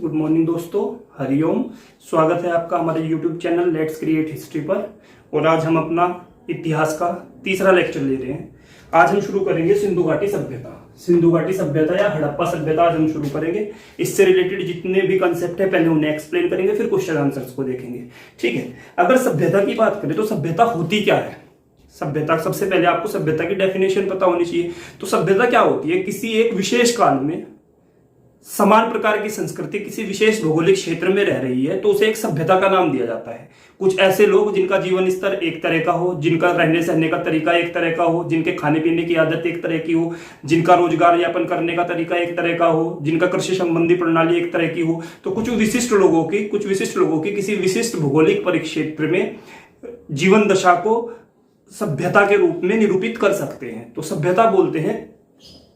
Good morning दोस्तों, हरिओम। स्वागत है आपका हमारे YouTube channel let's create history पर। और आज हम अपना इतिहास का तीसरा लेक्चर ले रहे हैं। आज हम शुरू करेंगे सिंधु घाटी सभ्यता। सिंधु घाटी सभ्यता या हड़प्पा सभ्यता आज हम शुरू करेंगे। इससे रिलेटेड जितने भी कंसेप्ट है पहले उन्हें एक्सप्लेन करेंगे, फिर क्वेश्चन आंसर्स को देखेंगे। ठीक है, अगर सभ्यता की बात करें तो सभ्यता होती क्या है? सभ्यता, सबसे पहले आपको सभ्यता की डेफिनेशन पता होनी चाहिए। तो सभ्यता क्या होती है? किसी एक विशेष काल में समान प्रकार की संस्कृति किसी विशेष भौगोलिक क्षेत्र में रह रही है तो उसे एक सभ्यता का नाम दिया जाता है। कुछ ऐसे लोग जिनका जीवन स्तर एक तरह का हो, जिनका रहने सहने का तरीका एक तरह का हो, जिनके खाने पीने की आदत एक तरह की हो, जिनका रोजगार यापन करने का तरीका एक तरह का हो, जिनका कृषि संबंधी प्रणाली एक तरह की हो। तो कुछ विशिष्ट लोगों की किसी विशिष्ट भौगोलिक परिक्षेत्र में जीवन दशा को सभ्यता के रूप में निरूपित कर सकते हैं। तो सभ्यता बोलते हैं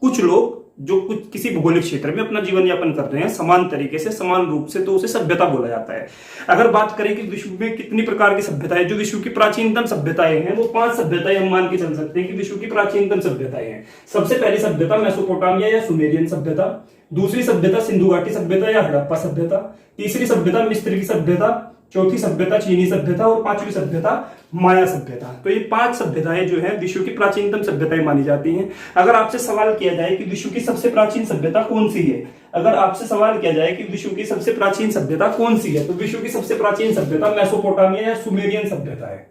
कुछ लोग जो कुछ किसी भौगोलिक क्षेत्र में अपना जीवन यापन कर रहे हैं समान तरीके से, समान रूप से, तो उसे सभ्यता बोला जाता है। अगर बात करें कि विश्व में कितनी प्रकार की सभ्यताएं, जो विश्व की प्राचीनतम सभ्यताएं हैं वो 5 सभ्यताएं हम मान के चल सकते हैं कि विश्व की प्राचीनतम सभ्यताएं हैं। सबसे पहली सभ्यता मेसोपोटामिया या सुमेरियन सभ्यता, दूसरी सभ्यता सिंधु घाटी सभ्यता या हड़प्पा सभ्यता, तीसरी सभ्यता मिस्र की सभ्यता, चौथी सभ्यता चीनी सभ्यता और पांचवी सभ्यता माया सभ्यता। तो ये 5 सभ्यताएं जो है विश्व की प्राचीनतम सभ्यताएं मानी जाती हैं। अगर आपसे सवाल किया जाए कि विश्व की सबसे प्राचीन सभ्यता कौन सी है, अगर आपसे सवाल किया जाए कि विश्व की सबसे प्राचीन सभ्यता कौन सी है, तो विश्व की सबसे प्राचीन सभ्यता मेसोपोटामिया या सुमेरियन सभ्यता है।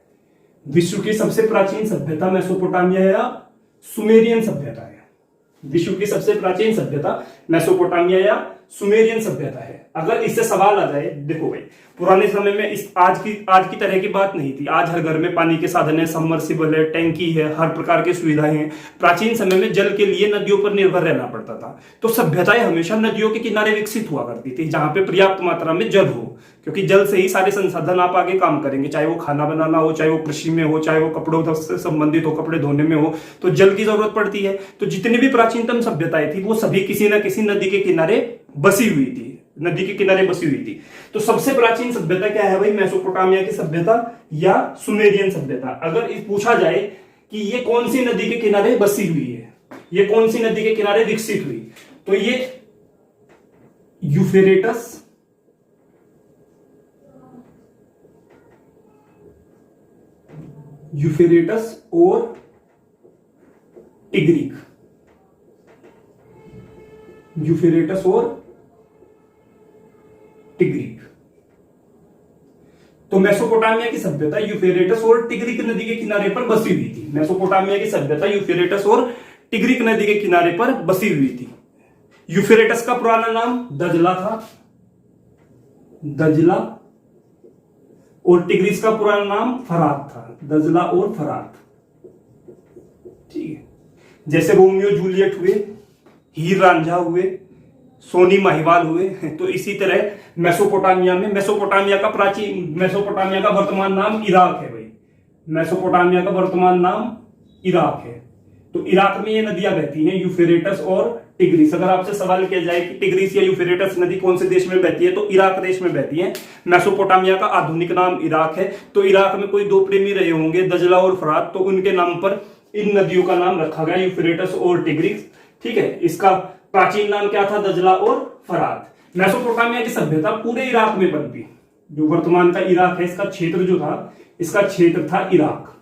विश्व की सबसे प्राचीन सभ्यता मेसोपोटामिया या सुमेरियन सभ्यता है। विश्व की सबसे प्राचीन सभ्यता मेसोपोटामिया या सुमेरियन सभ्यता है। अगर इससे सवाल आ जाए, देखो भाई, पुराने समय में इस आज की तरह की बात नहीं थी। आज हर घर में पानी के साधन है, सबमर्सिबल है, टैंकी है, हर प्रकार की सुविधाएं हैं। प्राचीन समय में जल के लिए नदियों पर निर्भर रहना पड़ता था। तो सभ्यताएं हमेशा नदियों के किनारे विकसित हुआ करती थी, जहां पे पर्याप्त मात्रा में जल हो, क्योंकि जल से ही सारे संसाधन आप आगे काम करेंगे, चाहे वो खाना बनाना हो, चाहे वो कृषि में हो, चाहे वो कपड़ों से संबंधित हो, कपड़े धोने में हो, तो जल की जरूरत पड़ती है। तो जितनी भी प्राचीनतम सभ्यताएं थी वो सभी किसी न किसी नदी के किनारे बसी हुई थी, नदी के किनारे बसी हुई थी। तो सबसे प्राचीन सभ्यता क्या है भाई? मेसोपोटामिया की सभ्यता या सुमेरियन सभ्यता। अगर पूछा जाए कि ये कौन सी नदी के किनारे बसी हुई है, ये कौन सी नदी के किनारे विकसित हुई, तो ये यूफ्रेटस और टिग्रिक, यूफ्रेटस और टिग्रिक। तो मेसोपोटामिया की सभ्यता यूफ्रेटस और टिग्रिक नदी के किनारे पर बसी हुई थी। मेसोपोटामिया की सभ्यता यूफ्रेटस और टिग्रिक नदी के किनारे पर बसी हुई थी। यूफ्रेटस का पुराना नाम दजला था, दजला, और टिग्रिस का पुराना नाम फरात था, दजला और फरात। ठीक है, जैसे रोमियो जूलियट हुए, हीर रांझा हुए, सोनी महिवाल हुए, तो इसी तरह मेसोपोटामिया का वर्तमान नाम इराक है भाई। मेसोपोटामिया का वर्तमान नाम इराक है। तो इराक में ये नदियां बहती हैं, यूफ्रेटस और टिग्रिस। अगर आपसे सवाल किया जाए कि टिग्रिस या यूफ्रेटस नदी कौन से देश में बहती है, तो इराक देश में बहती है। मेसोपोटामिया का आधुनिक नाम इराक है। तो इराक में कोई 2 प्रेमी रहे होंगे, दजला और फरात, तो उनके नाम पर इन नदियों का नाम रखा गया, यूफ्रेटस और टिग्रिस। ठीक है, इसका प्राचीन नाम क्या था? दजला और फरात। मेसोपोटामिया की सभ्यता पूरे इराक में पनपी। जो वर्तमान का इराक है, इसका क्षेत्र जो था, इसका क्षेत्र था इराक,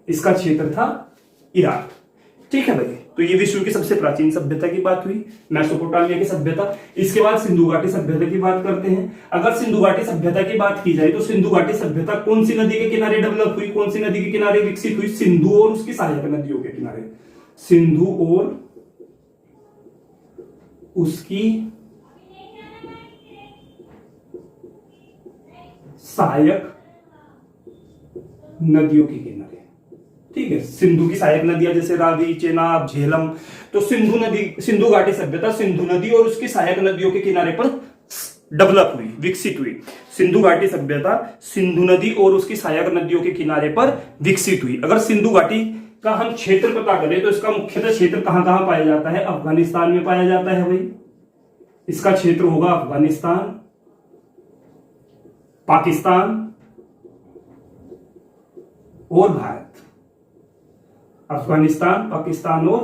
इसका क्षेत्र था इराक। ठीक है भाई, तो ये विश्व की सबसे प्राचीन सभ्यता की बात हुई, मेसोपोटामिया की सभ्यता। इसके बाद सिंधु घाटी सभ्यता की बात करते हैं। अगर सिंधु घाटी सभ्यता की बात की जाए तो सिंधु घाटी सभ्यता कौन सी नदी के किनारे डेवलप हुई, कौन सी नदी के किनारे विकसित हुई? सिंधु और उसकी सहायक नदियों के किनारे, सिंधु और उसकी सहायक नदियों के किनारे। ठीक है, सिंधु की सहायक नदियां जैसे रावी, चेनाब, झेलम। तो सिंधु घाटी सभ्यता सिंधु नदी और उसकी सहायक नदियों के किनारे पर डेवलप हुई, विकसित हुई। सिंधु घाटी सभ्यता सिंधु नदी और उसकी सहायक नदियों के किनारे पर विकसित हुई। अगर सिंधु घाटी का हम क्षेत्र पता करें तो इसका मुख्यतः क्षेत्र कहां कहां पाया जाता है? अफगानिस्तान में पाया जाता है भाई। इसका क्षेत्र होगा अफगानिस्तान, पाकिस्तान और भारत। अफगानिस्तान, पाकिस्तान और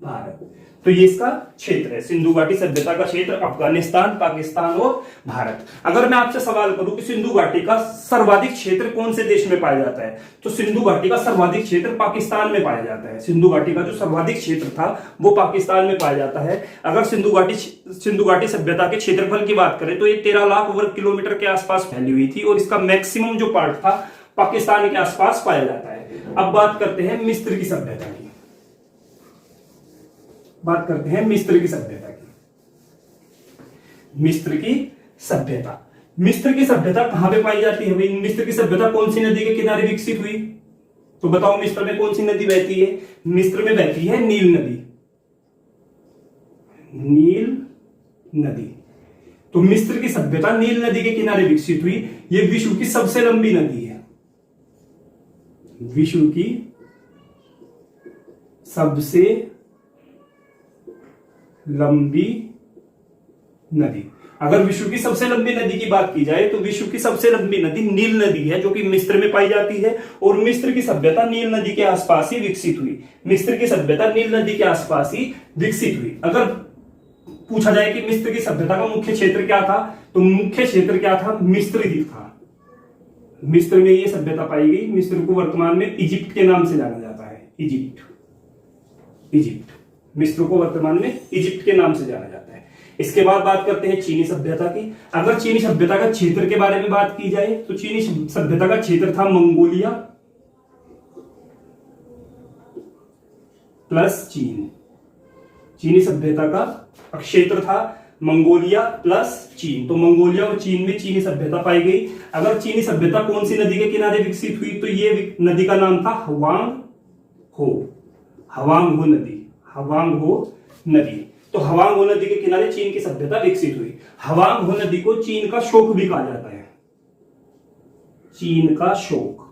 भारत। तो ये इसका क्षेत्र है, सिंधु घाटी सभ्यता का क्षेत्र अफगानिस्तान, पाकिस्तान और भारत। अगर मैं आपसे सवाल करूं कि सिंधु घाटी का सर्वाधिक क्षेत्र कौन से देश में पाया जाता है, तो सिंधु घाटी का सर्वाधिक क्षेत्र पाकिस्तान में पाया जाता है। सिंधु घाटी का जो सर्वाधिक क्षेत्र था वो पाकिस्तान में पाया जाता है। अगर सिंधु घाटी सभ्यता के क्षेत्रफल की बात करें तो ये 13 लाख वर्ग किलोमीटर के आसपास फैली हुई थी और इसका मैक्सिमम जो पार्ट था पाकिस्तान के आसपास पाया जाता है। अब बात करते हैं मिस्र की सभ्यता की। बात करते हैं मिस्र की सभ्यता की। मिस्र की सभ्यता, मिस्र की सभ्यता कहां पे पाई जाती है भाई? मिस्र की सभ्यता कौन सी नदी के किनारे विकसित हुई? तो बताओ मिस्र में कौन सी नदी बहती है? मिस्र में बहती है नील नदी। नील नदी। तो मिस्र की सभ्यता नील नदी के किनारे विकसित हुई। यह विश्व की सबसे लंबी नदी है, विश्व की सबसे लंबी नदी। अगर विश्व की सबसे लंबी नदी की बात की जाए तो विश्व की सबसे लंबी नदी नील नदी है, जो कि मिस्र में पाई जाती है। और मिस्र की सभ्यता नील नदी के आसपास ही विकसित हुई। मिस्र की सभ्यता नील नदी के आसपास ही विकसित हुई। अगर पूछा जाए कि मिस्र की सभ्यता का मुख्य क्षेत्र क्या था, तो मुख्य क्षेत्र क्या था? मिस्र ही था। मिस्र में यह सभ्यता पाई गई। मिस्र को वर्तमान में इजिप्ट के नाम से जाना जाता है। इजिप्ट मिस्र को वर्तमान में इजिप्ट के नाम से जाना जाता है। इसके बाद बात करते हैं चीनी सभ्यता की। अगर चीनी सभ्यता का क्षेत्र के बारे में बात की जाए तो चीनी सभ्यता का क्षेत्र था मंगोलिया प्लस चीन। चीनी सभ्यता का क्षेत्र था मंगोलिया प्लस चीन। तो मंगोलिया और चीन में चीनी सभ्यता पाई गई। अगर चीनी सभ्यता कौन सी नदी के किनारे विकसित हुई, तो ये नदी का नाम था हवांग हो नदी। हवांग हो नदी। तो हवांग हो नदी के किनारे चीन की सभ्यता विकसित हुई। हवांग हो नदी को चीन का शोक भी कहा जाता है। चीन का शोक।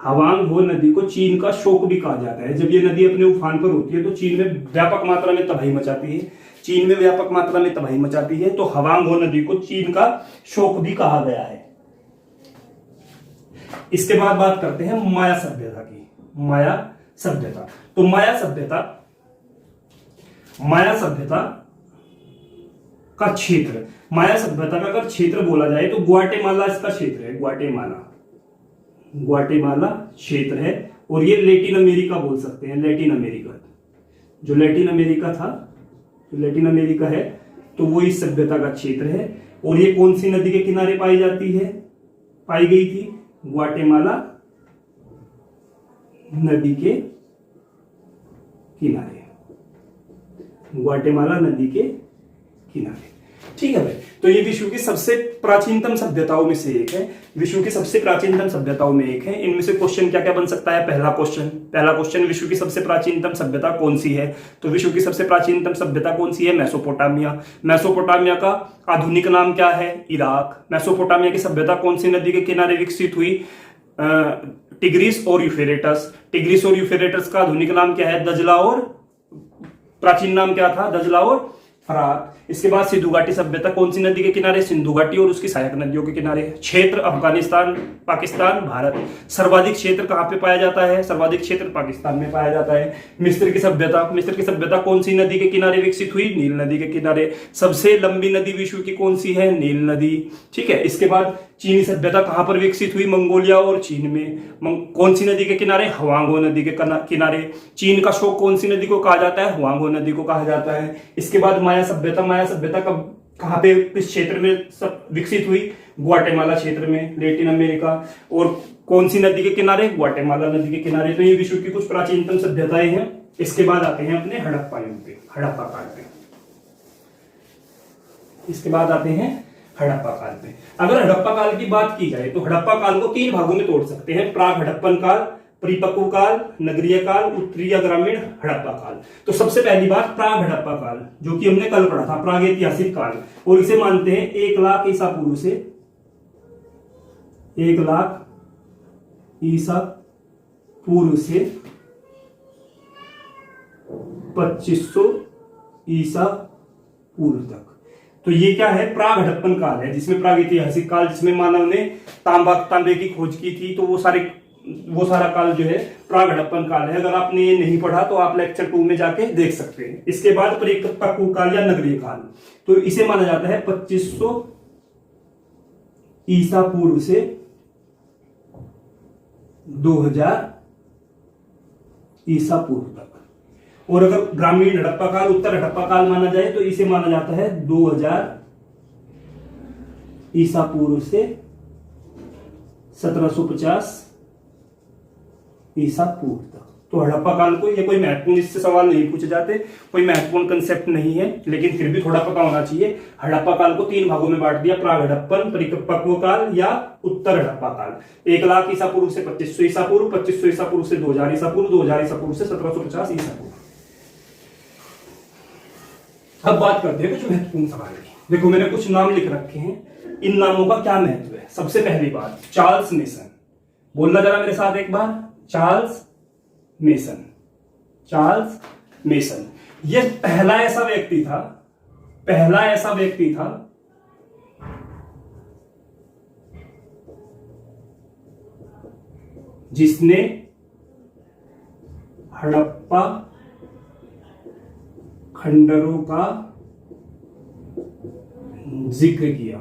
हवांग हो नदी को चीन का शोक भी कहा जाता है। जब ये नदी अपने उफान पर होती है तो चीन में व्यापक मात्रा में तबाही मचाती है। चीन में व्यापक मात्रा में तबाही मचाती है, तो हवांग हो नदी को चीन का शोक भी कहा गया है। इसके बाद बात करते हैं माया सभ्यता की। माया सभ्यता। तो माया सभ्यता का क्षेत्र, माया सभ्यता का अगर क्षेत्र बोला जाए तो ग्वाटेमाला इसका क्षेत्र है। ग्वाटेमाला क्षेत्र है। और ये लैटिन अमेरिका बोल सकते हैं। लैटिन अमेरिका, जो लैटिन अमेरिका था, जो लैटिन अमेरिका है, तो वो इस सभ्यता का क्षेत्र है। और ये कौन सी नदी के किनारे पाई गई थी? ग्वाटेमाला नदी के किनारे। ग्वाटेमाला नदी के किनारे। ठीक है भाई। तो ये विश्व की सबसे प्राचीनतम सभ्यताओं में से एक है। विश्व की सबसे प्राचीनतम सभ्यताओं में एक है। इनमें से क्वेश्चन क्या क्या बन सकता है? पहला क्वेश्चन विश्व की सबसे प्राचीनतम सभ्यता कौन सी है? तो विश्व की सबसे प्राचीनतम सभ्यता कौन सी है? मेसोपोटामिया। मेसोपोटामिया का आधुनिक नाम क्या है? इराक। मेसोपोटामिया की सभ्यता कौन सी नदी के किनारे विकसित हुई? टिग्रिस और यूफ्रेटस। टिग्रिस और यूफ्रेटस का आधुनिक नाम क्या है? दजला। और प्राचीन नाम क्या था? दजला और फरात। इसके बाद सिंधु घाटी सभ्यता कौन सी नदी के किनारे? सिंधु घाटी और उसकी सहायक नदियों के किनारे। क्षेत्र अफगानिस्तान, पाकिस्तान, भारत। सर्वाधिक क्षेत्र कहां पे पाया जाता है? सर्वाधिक क्षेत्र पाकिस्तान में पाया जाता है। मिस्र की सभ्यता कौन सी नदी के किनारे विकसित हुई? नील नदी के किनारे। सबसे लंबी नदी विश्व की कौन सी है? नील नदी। ठीक है। इसके बाद चीनी सभ्यता कहां पर विकसित हुई? मंगोलिया और चीन में। कौन सी नदी के किनारे? हवांग हो नदी के किनारे। चीन का शोक कौन सी नदी को कहा जाता है? हवांग हो नदी को कहा जाता है। इसके बाद माया सभ्यता कहां पे, किस क्षेत्र में सब विकसित हुई? ग्वाटेमाला क्षेत्र में, लैटिन अमेरिका। और कौन सी नदी के किनारे? ग्वाटेमाला नदी के किनारे। तो ये विश्व की कुछ प्राचीनतम सभ्यताएं हैं। इसके बाद आते हैं अपने हड़प्पा युग पे, हड़प्पा काल पे। इसके बाद आते हैं हड़प्पा काल पे। अगर हड़प्पा काल की बात की जाए तो हड़प्पा काल को 3 भागों में तोड़ सकते हैं। प्राग हड़प्पन काल, परिपक्व काल, नगरीय काल, उत्तरीय ग्रामीण हड़प्पा काल। तो सबसे पहली बात प्राग हड़प्पा काल, जो कि हमने कल पढ़ा था, प्राग ऐतिहासिक काल। और इसे मानते हैं 1 लाख ईसा पूर्व से 1 लाख ईसा पूर्व से 2500 ईसा पूर्व तक। तो ये क्या है? प्राग हड़प्पन काल है, जिसमें प्राग ऐतिहासिक काल, जिसमें मानव ने तांबे की खोज की थी। तो वो सारे वो सारा काल जो है प्राग हड़प्पन काल है। अगर आपने ये नहीं पढ़ा तो आप लेक्चर 2 में जाके देख सकते हैं। इसके बाद परिपक्व काल या नगरीय काल, तो इसे माना जाता है 2500 ईसा पूर्व से 2000 ईसा पूर्व तक। और अगर ग्रामीण हड़प्पा काल, उत्तर हड़प्पा काल माना जाए तो इसे माना जाता है 2000 ईसा पूर्व से 1750 ईसा पूर्व तक। तो हड़प्पा काल को, ये कोई महत्वपूर्ण इससे सवाल नहीं पूछे जाते, कोई महत्वपूर्ण कंसेप्ट नहीं है, लेकिन फिर भी थोड़ा पता होना चाहिए। हड़प्पा काल को 3 भागों में बांट दिया, प्राग हड़प्पन, परिपक्व काल या उत्तर हड़प्पा काल। 1 लाख ईसा पूर्व से 2500 ईसा पूर्व, 2500 ईसा पूर्व से 2000 ईसा पूर्व, 2000 ईसा पूर्व से 1750 ईसा पूर्व। अब बात करते हैं कुछ महत्वपूर्ण सवाल की। देखो मैंने कुछ नाम लिख रखे हैं, इन नामों का क्या महत्व है। सबसे पहली बात, चार्ल्स मेसन। बोलना जरा मेरे साथ एक बार, चार्ल्स मेसन। चार्ल्स मेसन ये पहला ऐसा व्यक्ति था जिसने हड़प्पा खंडरों का जिक्र किया।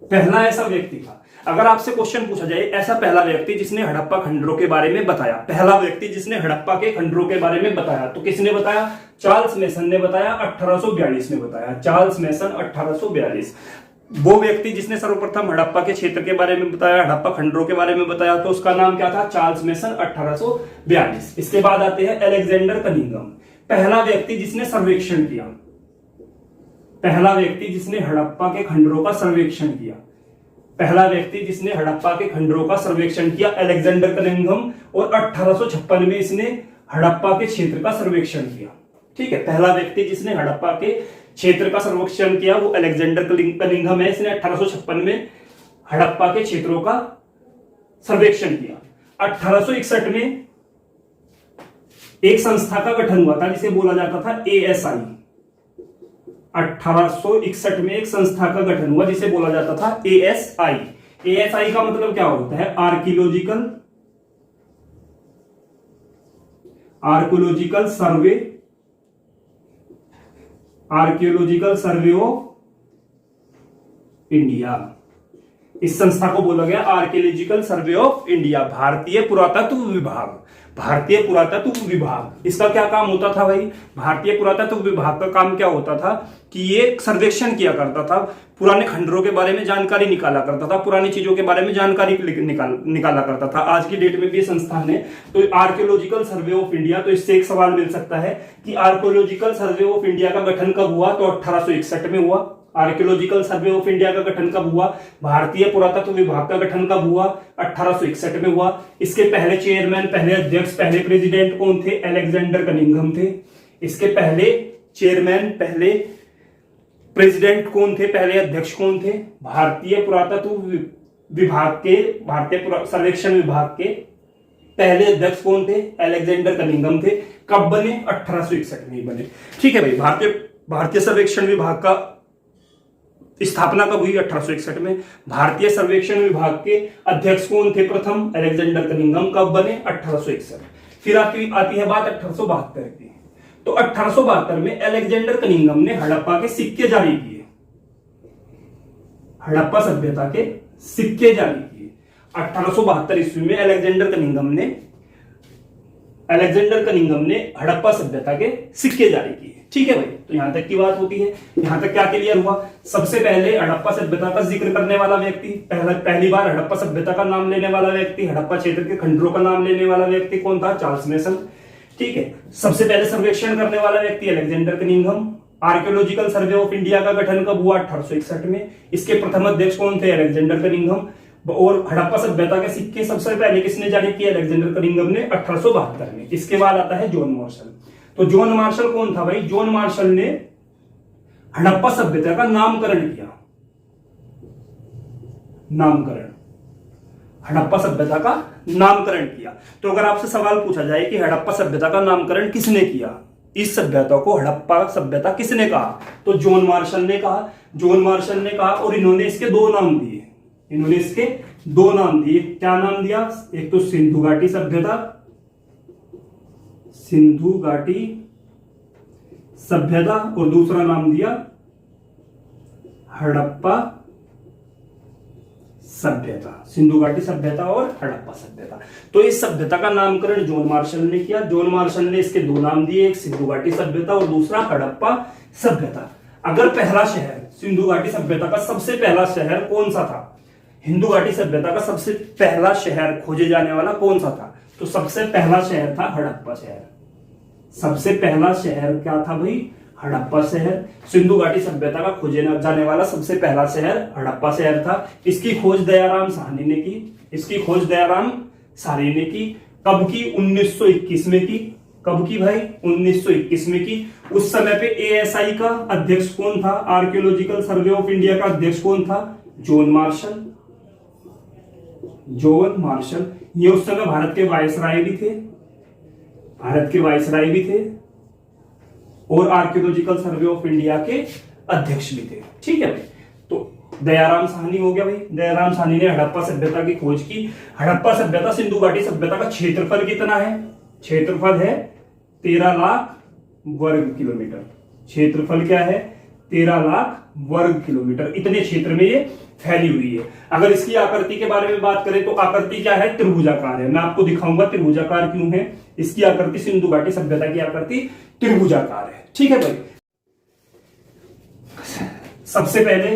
पहला ऐसा व्यक्ति था। अगर आपसे क्वेश्चन पूछा जाए, ऐसा पहला व्यक्ति जिसने हड़प्पा खंडरों के बारे में बताया, पहला व्यक्ति जिसने हड़प्पा के खंडरों के बारे में बताया, तो किसने बताया? चार्ल्स मेसन ने बताया, 1842 में बताया। चार्ल्स मेसन 1842 वो व्यक्ति जिसने सर्वप्रथम हड़प्पा के क्षेत्र के बारे में बताया, हड़प्पा खंडरों के बारे में बताया, तो उसका नाम क्या था? Charles mason 1842। इसके बाद आते हैं अलेक्जेंडर कनिंघम, पहला व्यक्ति जिसने सर्वेक्षण किया, पहला व्यक्ति जिसने हड़प्पा के खंडरों का सर्वेक्षण किया, पहला व्यक्ति जिसने हड़प्पा के खंडरों का सर्वेक्षण किया अलेक्जेंडर कनिंघम, और 1856 में इसने हड़प्पा के क्षेत्र का सर्वेक्षण किया। ठीक है, पहला व्यक्ति जिसने हड़प्पा के क्षेत्र का सर्वेक्षण किया वो अलेक्जेंडर कनिंघम है। इसने 1856 में हड़प्पा के क्षेत्रों का सर्वेक्षण किया। 1861 में एक संस्था का गठन हुआ था जिसे बोला जाता था ASI। 1861 में एक संस्था का गठन हुआ जिसे बोला जाता था ASI। ASI का मतलब क्या होता है? Archaeological survey of India. इस संस्था को बोला गया आर्कियोलॉजिकल सर्वे ऑफ इंडिया, भारतीय पुरातत्व विभाग। भारतीय पुरातत्व विभाग, इसका क्या काम होता था भाई? भारतीय पुरातत्व विभाग का काम क्या होता था कि ये सर्वेक्षण किया करता था, पुराने खंडरों के बारे में जानकारी निकाला करता था, पुरानी चीजों के बारे में जानकारी निकाला करता था। आज की डेट में भी संस्थान है। तो आर्कियोलॉजिकल सर्वे ऑफ इंडिया, तो इससे एक सवाल मिल सकता है कि आर्कियोलॉजिकल सर्वे ऑफ इंडिया का गठन कब हुआ? तो 1861 में हुआ। आर्कियोलॉजिकल सर्वे ऑफ इंडिया का गठन कब हुआ? भारतीय पुरातत्व विभाग का गठन कब हुआ? 1861 में हुआ। इसके पहले चेयरमैन, पहले अध्यक्ष, पहले प्रेसिडेंट कौन थे? अलेक्जेंडर कनिंघम थे। इसके पहले चेयरमैन, पहले प्रेसिडेंट कौन थे? पहले अध्यक्ष कौन थे? भारतीय पुरातत्व विभाग के, भारतीय सर्वेक्षण विभाग के पहले अध्यक्ष कौन थे? अलेक्जेंडर कनिंघम थे। कब बने? 1861 में बने। ठीक है भाई, भारतीय सर्वेक्षण विभाग का स्थापना कब हुई? 1861 में। भारतीय सर्वेक्षण विभाग के अध्यक्ष कौन थे? प्रथम अलेक्जेंडर कनिंघम। कब बने? 1861। फिर आती है बात 1872 की। तो 1872 में अलेक्जेंडर कनिंघम ने हड़प्पा के सिक्के जारी किए, हड़प्पा सभ्यता के सिक्के जारी किए। 1872 ईस्वी में अलेक्जेंडर कनिंघम ने हड़प्पा सभ्यता के सिक्के जारी किए। ठीक है भाई, तो यहां तक की बात होती है। यहां तक क्या क्लियर हुआ? सबसे पहले हड़प्पा सभ्यता का जिक्र करने वाला व्यक्ति, पहली बार हड़प्पा सभ्यता का नाम लेने वाला व्यक्ति, हड़प्पा क्षेत्र के खंडरों का नाम लेने वाला व्यक्ति कौन था? Charles mason. ठीक है, सबसे पहले सर्वेक्षण करने वाला व्यक्ति Alexander Cunningham. Archaeological survey of India का गठन कब हुआ? 1861 में। इसके प्रथम अध्यक्ष कौन थे? Alexander Cunningham. और हड़प्पा सभ्यता के सिक्के सबसे पहले किसने जारी किए? अलेक्जेंडर कनिंघम ने 1872 में। इसके बाद आता है जॉन मार्शल। तो जॉन मार्शल कौन था भाई? जॉन मार्शल ने हड़प्पा सभ्यता का नामकरण किया। हड़प्पा सभ्यता का नामकरण किया। तो अगर आपसे सवाल पूछा जाए कि हड़प्पा सभ्यता का नामकरण किसने किया, इस सभ्यता को हड़प्पा सभ्यता किसने कहा, तो जॉन मार्शल ने कहा। और इन्होंने इसके 2 नाम दिए। इन्होंने इसके दो नाम दिए। क्या नाम दिया? एक तो सिंधु घाटी सभ्यता, सिंधु घाटी सभ्यता, और दूसरा नाम दिया हड़प्पा सभ्यता। सिंधु घाटी सभ्यता और हड़प्पा सभ्यता। तो इस सभ्यता का नामकरण जॉन मार्शल ने किया। जॉन मार्शल ने इसके दो नाम दिए, एक सिंधु घाटी सभ्यता और दूसरा हड़प्पा सभ्यता। अगर पहला शहर सिंधु घाटी सभ्यता का सबसे पहला शहर कौन सा था, हिंदू घाटी सभ्यता का सबसे पहला शहर खोजे जाने वाला कौन सा था, तो सबसे पहला शहर था हड़प्पा शहर। सबसे पहला शहर क्या था भाई? हड़प्पा शहर। सिंधु घाटी सभ्यता का खोजे जाने वाला सबसे पहला शहर हड़प्पा शहर था। इसकी खोज दयाराम साहनी ने की। इसकी खोज दयाराम साहनी ने की। कब की? 1921 में की। कब की भाई? 1921 में की। उस समय पे एएसआई का अध्यक्ष कौन था? आर्कियोलॉजिकल सर्वे ऑफ इंडिया का अध्यक्ष कौन था? John Marshall. जॉन मार्शल ये उस समय भारत के वायसराय भी थे। भारत के वायसराय भी थे और आर्कियोलॉजिकल सर्वे ऑफ इंडिया के अध्यक्ष भी थे। ठीक है भाई। तो दयाराम साहनी हो गया भाई। दयाराम साहनी ने हड़प्पा सभ्यता की खोज की। हड़प्पा सभ्यता सिंधु घाटी सभ्यता का क्षेत्रफल कितना है? क्षेत्रफल है 13 लाख वर्ग किलोमीटर। क्षेत्रफल क्या है? 13 लाख वर्ग किलोमीटर। इतने क्षेत्र में ये फैली हुई है। अगर इसकी आकृति के बारे में बात करें तो आकृति क्या है? त्रिभुजाकार है। मैं आपको दिखाऊंगा त्रिभुजाकार क्यों है। इसकी आकृति सिंधु घाटी सभ्यता की आकृति त्रिभुजाकार है। ठीक है भाई। सबसे पहले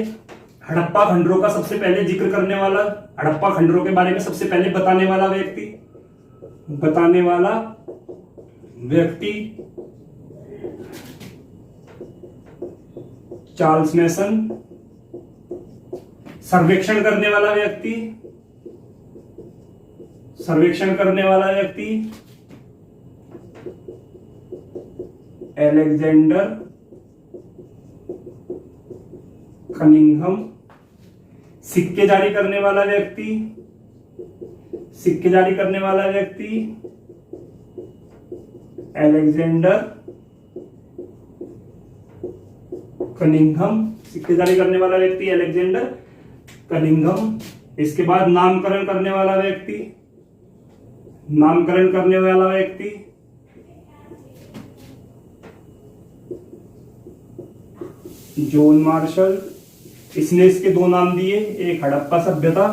हड़प्पा खंडरों का सबसे पहले जिक्र करने वाला, हड़प्पा खंडरों के बारे में सबसे पहले बताने वाला व्यक्ति चार्ल्स मैसन। सर्वेक्षण करने वाला व्यक्ति एलेक्जेंडर कनिंघम। सिक्के जारी करने वाला व्यक्ति एलेक्जेंडर कनिंघम। सिक्के जारी करने वाला व्यक्ति एलेक्जेंडर कनिंघम। इसके बाद नामकरण करने वाला व्यक्ति जॉन मार्शल। इसने इसके दो नाम दिए, एक हड़प्पा सभ्यता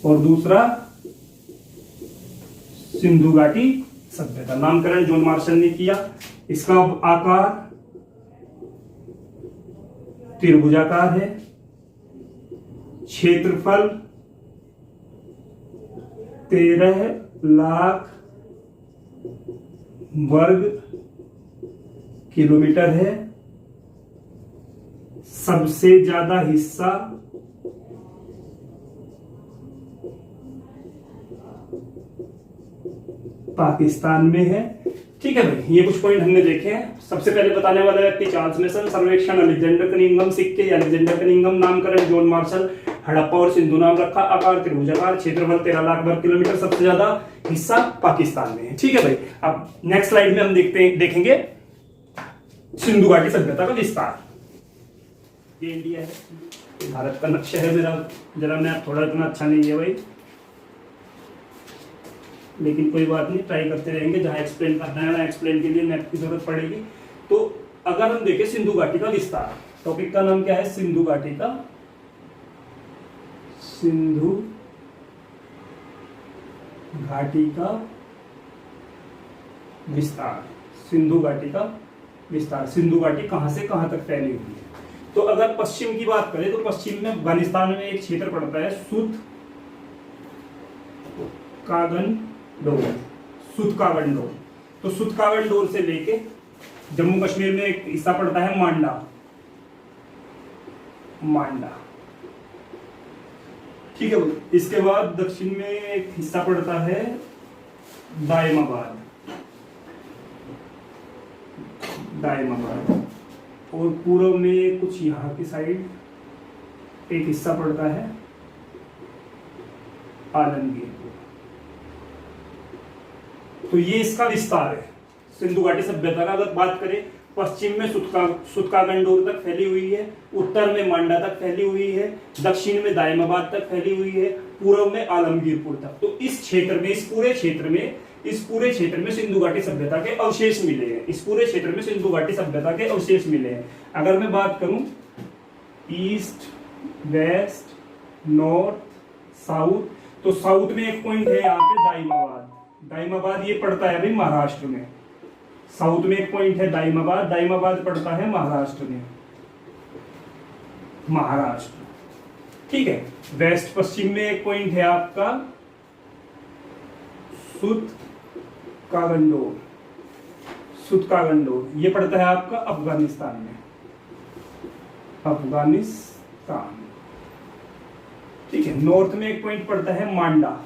और दूसरा सिंधु घाटी सभ्यता। नामकरण जॉन मार्शल ने किया। इसका आकार त्रिभुजाकार है। क्षेत्रफल 13 लाख वर्ग किलोमीटर है। सबसे ज्यादा हिस्सा पाकिस्तान में है। ठीक है भाई। ये कुछ पॉइंट हमने देखे हैं। सबसे पहले बताने वाला व्यक्ति चार्ल्स मैसन। सर्वेक्षण अलेक्जेंडर कनिंघम। सिक्के अलेक्जेंडर कनिंघम। नामकरण जॉन मार्शल। हड़प्पा और सिंधु नाम रखा। आकार त्रिभुजाकार। क्षेत्रफल 13 लाख वर्ग किलोमीटर। सबसे ज्यादा हिस्सा पाकिस्तान में है। ठीक है भाई। अब नेक्स्ट स्लाइड में हम देखेंगे सिंधु घाटी सभ्यता का विस्तार। ये इंडिया है, भारत का नक्शा है। मेरा जरा मैप थोड़ा इतना अच्छा नहीं है भाई, लेकिन कोई बात नहीं, ट्राई करते रहेंगे। जहां एक्सप्लेन करना है वहां एक्सप्लेन के लिए मैप की जरूरत पड़ेगी। तो अगर हम देखें सिंधु घाटी का विस्तार, टॉपिक का नाम क्या है? सिंधु घाटी का विस्तार। सिंधु घाटी का विस्तार। सिंधु घाटी कहां से कहां तक फैली हुई है? तो अगर पश्चिम की बात करें तो पश्चिम में अफगानिस्तान में एक क्षेत्र पड़ता है सुत कागन डोर। तो सुत कागन डोर से लेके जम्मू कश्मीर में एक हिस्सा पड़ता है मांडा। ठीक है। इसके बाद दक्षिण में एक हिस्सा पड़ता है दायमाबाद और पूर्व में कुछ यहाँ की साइड एक हिस्सा पड़ता है आलमगीर। तो ये इसका विस्तार है सिंधु घाटी सभ्यता का। अगर बात करें पश्चिम में सुतकागंडोर तक फैली हुई है, उत्तर में मांडा तक फैली हुई है, दक्षिण में दायमाबाद तक फैली हुई है, पूर्व में आलमगीरपुर तक। तो इस क्षेत्र में, इस पूरे क्षेत्र में सिंधु घाटी सभ्यता के अवशेष मिले हैं। इस पूरे क्षेत्र में सिंधु घाटी सभ्यता के अवशेष मिले हैं। अगर मैं बात करूं ईस्ट, वेस्ट, नॉर्थ, साउथ, तो साउथ में एक पॉइंट है यहाँ पे दाइमाबाद ये पड़ता है भाई महाराष्ट्र में। साउथ में एक पॉइंट है दाइमाबाद पड़ता है महाराष्ट्र में, ठीक है। वेस्ट पश्चिम में एक पॉइंट है आपका सुतकागंडोर ये पड़ता है आपका अफगानिस्तान, ठीक है। नॉर्थ में एक पॉइंट पड़ता है मांडा,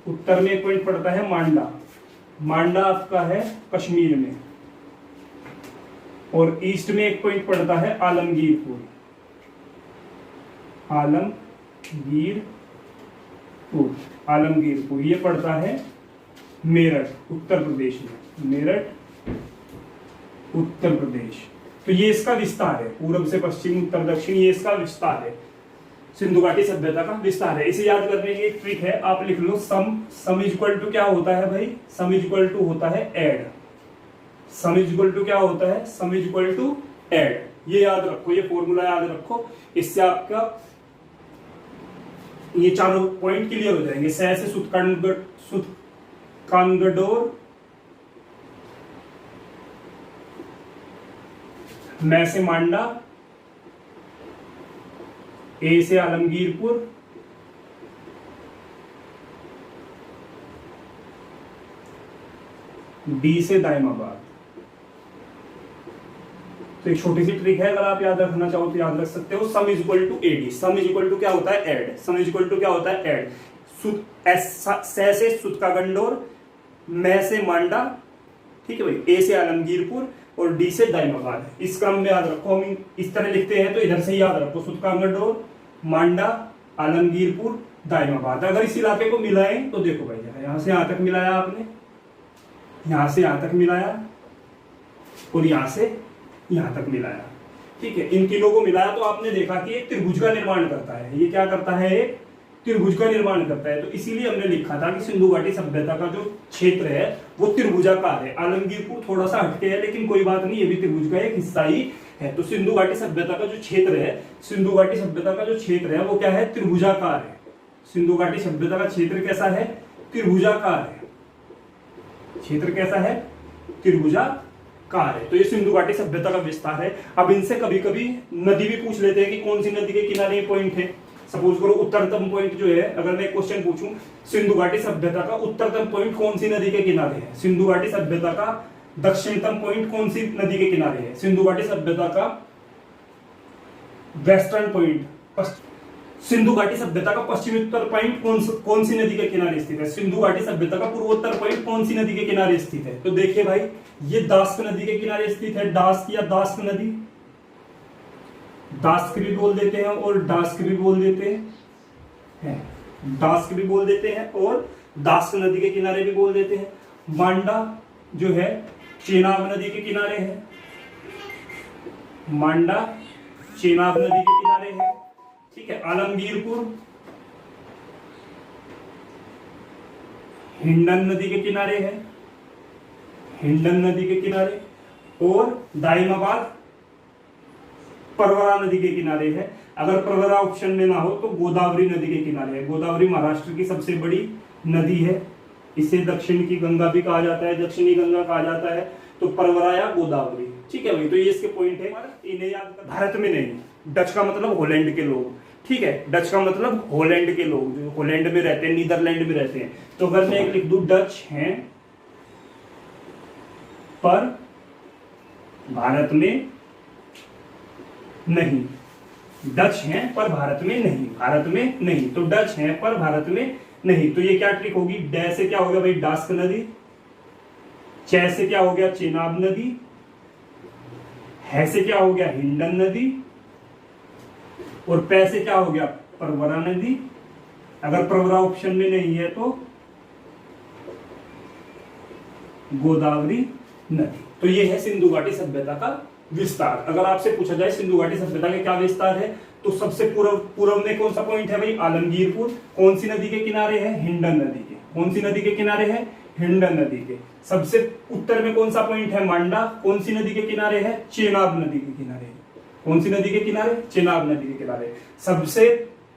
उत्तर में एक पॉइंट पड़ता है मांडा आपका है कश्मीर में, और ईस्ट में एक पॉइंट पड़ता है आलमगीरपुर ये पड़ता है मेरठ उत्तर प्रदेश में, तो ये इसका विस्तार है, पूर्व से पश्चिम, उत्तर दक्षिण, ये इसका विस्तार है, सिंधु घाटी सभ्यता का विस्तार है। इसे याद करने की एक ट्रिक है, आप लिख लो सम इक्वल टू क्या होता है भाई, सम इक्वल टू होता है ऐड, सम इक्वल टू क्या होता है, सम इक्वल टू ऐड। ये याद रखो, ये फॉर्मूला याद रखो, इससे आपका ये चारों पॉइंट क्लियर हो जाएंगे। सह से सुतकानगडोर, मैं से मांडा, ए से आलमगीरपुर, डी से दाइमाबाद। तो एक छोटी सी ट्रिक है, अगर आप याद रखना चाहो तो याद रख सकते हो। Sum is equal to add, sum is equal to क्या होता है add, sum is equal to क्या होता है ऐड। सह से सुतकागंडोर, मैं से मांडा, ठीक है भाई, ए से आलमगीरपुर और डी से दाइमाबाद। इस क्रम में याद रखो, हम इस तरह लिखते हैं तो इधर से याद रखो, सुतकागंडोर, मांडा, आलमगीरपुर, दाइमाबाद। अगर इस इलाके को मिलाएं तो देखो भाई, यहां से यहां तक मिलाया आपने, यहां से यहां तक मिलाया और यहां से यहां तक मिलाया, ठीक है। इन तीनों को मिलाया तो आपने देखा कि एक त्रिभुज का निर्माण करता है। ये क्या करता है, एक त्रिभुज का निर्माण करता है। तो इसीलिए हमने लिखा था कि सिंधु घाटी सभ्यता का जो क्षेत्र है वो त्रिभुजाकार है। आलमगीरपुर थोड़ा सा हटके है, लेकिन कोई बात नहीं, ये भी त्रिभुज का एक हिस्सा ही है। तो सिंधु घाटी सभ्यता का जो क्षेत्र है, सिंधु घाटी सभ्यता का जो क्षेत्र है वो क्या है, त्रिभुजाकार है। सिंधु घाटी सभ्यता का क्षेत्र कैसा है, त्रिभुजाकार है। क्षेत्र कैसा है, त्रिभुजाकार है। तो ये सिंधु घाटी सभ्यता का विस्तार है। अब इनसे कभी कभी नदी भी पूछ लेते हैं कि कौन सी नदी के किनारे पॉइंट है। सपोज करो उत्तरतम पॉइंट जो है, अगर मैं क्वेश्चन पूछूं सिंधु घाटी सभ्यता का उत्तरतम पॉइंट कौन सी नदी के किनारे है, सिंधु घाटी सभ्यता का दक्षिणतम पॉइंट कौन सी नदी के किनारे है, सिंधु घाटी सभ्यता का वेस्टर्न पॉइंट, सिंधु घाटी सभ्यता का पश्चिमोत्तर पॉइंट कौन सी नदी के किनारे स्थित है, सिंधु घाटी सभ्यता का पूर्वोत्तर पॉइंट कौन सी नदी के किनारे स्थित है। तो देखिए भाई, ये दास्क नदी के किनारे स्थित है, दास्क या दास्क नदी, दास्क भी बोल देते हैं और दास्क भी बोल देते हैं, दास्क भी बोल देते हैं और दास्क नदी के किनारे भी बोल देते हैं। मांडा जो है चेनाब नदी के किनारे है, मांडा चेनाब नदी के किनारे है, ठीक है। आलमगीरपुर हिंडन नदी के किनारे है, हिंडन नदी के किनारे, और दाइमाबाद परवरा नदी के किनारे है। अगर परवरा ऑप्शन में ना हो तो गोदावरी नदी के किनारे है। गोदावरी महाराष्ट्र की सबसे बड़ी नदी है, इसे दक्षिण की गंगा भी कहा जाता है, दक्षिणी गंगा कहा जाता है। तो परवरा या गोदावरी, ठीक है भाई। तो ये इसके पॉइंट है। इन्हें याद कर, भारत में नहीं, डच का मतलब हॉलैंड के लोग, ठीक है, डच का मतलब हॉलैंड के लोग जो हॉलैंड में रहते हैं, नीदरलैंड में रहते हैं। तो अगर मैं एक लिख दूं डच हैं पर भारत में नहीं, डच हैं पर भारत में नहीं, भारत में नहीं, तो डच हैं पर भारत में नहीं। तो ये क्या ट्रिक होगी, डै से क्या हो गया भाई डास्क नदी, चे से क्या हो गया चेनाब नदी, है से क्या हो गया हिंडन नदी, और पै से क्या हो गया परवरा नदी। अगर परवरा ऑप्शन में नहीं है तो गोदावरी नदी। तो ये है सिंधु घाटी सभ्यता का विस्तार। अगर आपसे पूछा जाए सिंधु घाटी सभ्यता का क्या विस्तार है, तो सबसे पूर्व में कौन सा पॉइंट है भाई, आलमगीरपुर। कौन सी नदी के किनारे है, हिंडन नदी के। कौन सी नदी के किनारे है, हिंडन नदी के। सबसे उत्तर में कौन सा पॉइंट है, मांडा। कौन सी नदी के किनारे है, चेनाब नदी के किनारे। कौन सी नदी के किनारे, चेनाब नदी के किनारे। सबसे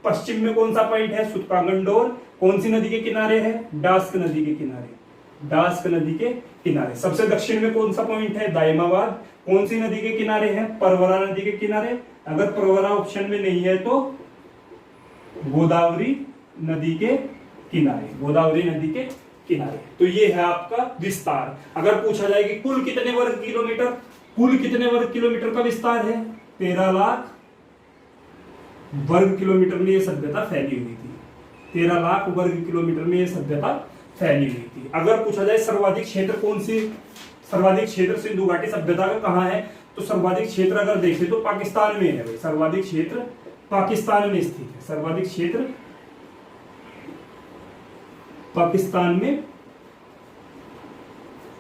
पश्चिम में कौन सा पॉइंट है, सुतपागंडोर। कौन सी नदी के किनारे है, डास्क नदी के किनारे। डास्क नदी के किनारे। सबसे दक्षिण में कौन सा पॉइंट है, दायमाबाद। कौन सी नदी के किनारे है, परवरा नदी के किनारे। अगर परवरा ऑप्शन में नहीं है तो गोदावरी नदी के किनारे। गोदावरी नदी के किनारे। तो ये है आपका विस्तार। अगर पूछा जाए कि कुल कितने वर्ग किलोमीटर, कुल कितने वर्ग किलोमीटर का विस्तार है, 13 लाख वर्ग किलोमीटर में ये सभ्यता फैली हुई थी। 13 लाख वर्ग किलोमीटर में ये सभ्यता फैली हुई थी। अगर पूछा जाए सर्वाधिक क्षेत्र कौन सी, सर्वाधिक क्षेत्र सिंधु घाटी सभ्यता का कहां है, तो सर्वाधिक क्षेत्र अगर देखें तो पाकिस्तान में है भाई। सर्वाधिक क्षेत्र पाकिस्तान में स्थित है। सर्वाधिक क्षेत्र पाकिस्तान में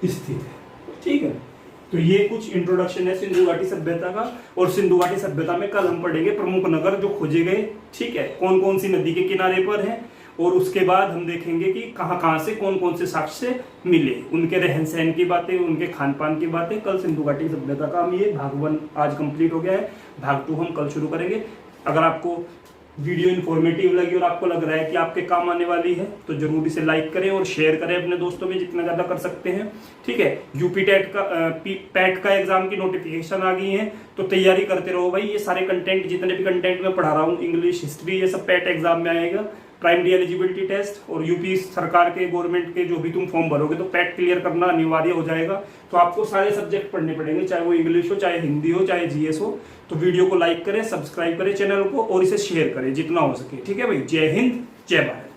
स्थित है। ठीक है, तो ये कुछ इंट्रोडक्शन है सिंधु घाटी सभ्यता का। और सिंधु घाटी सभ्यता में कल हम पढ़ेंगे प्रमुख नगर जो खोजे गए। ठीक है, कौन कौन सी नदी के किनारे पर है, और उसके बाद हम देखेंगे कि कहां कहां से कौन कौन से साक्ष्य मिले, उनके रहन सहन की बातें, उनके खान पान की बातें। कल सिंधु घाटी सभ्यता का हम ये भाग 1 आज कंप्लीट हो गया है। भाग 2 हम कल शुरू करेंगे। अगर आपको वीडियो इन्फॉर्मेटिव लगी और आपको लग रहा है कि आपके काम आने वाली है, तो जरूर इसे लाइक करें और शेयर करें अपने दोस्तों में जितना ज्यादा कर सकते हैं। ठीक है, यूपी पैट का एग्जाम की नोटिफिकेशन आ गई है, तो तैयारी करते रहो भाई। ये सारे कंटेंट, जितने भी कंटेंट मैं पढ़ा रहा हूँ, इंग्लिश, हिस्ट्री, ये सब पैट एग्जाम में आएगा। प्राइमरी एलिजिबिलिटी टेस्ट और यूपी सरकार के, गवर्नमेंट के जो भी तुम फॉर्म भरोगे, तो पैट क्लियर करना अनिवार्य हो जाएगा। तो आपको सारे सब्जेक्ट पढ़ने पड़ेंगे, चाहे वो इंग्लिश हो, चाहे हिंदी हो, चाहे जीएस हो। तो वीडियो को लाइक करें, सब्सक्राइब करें चैनल को, और इसे शेयर करें जितना हो सके। ठीक है भाई, जय हिंद, जय भारत।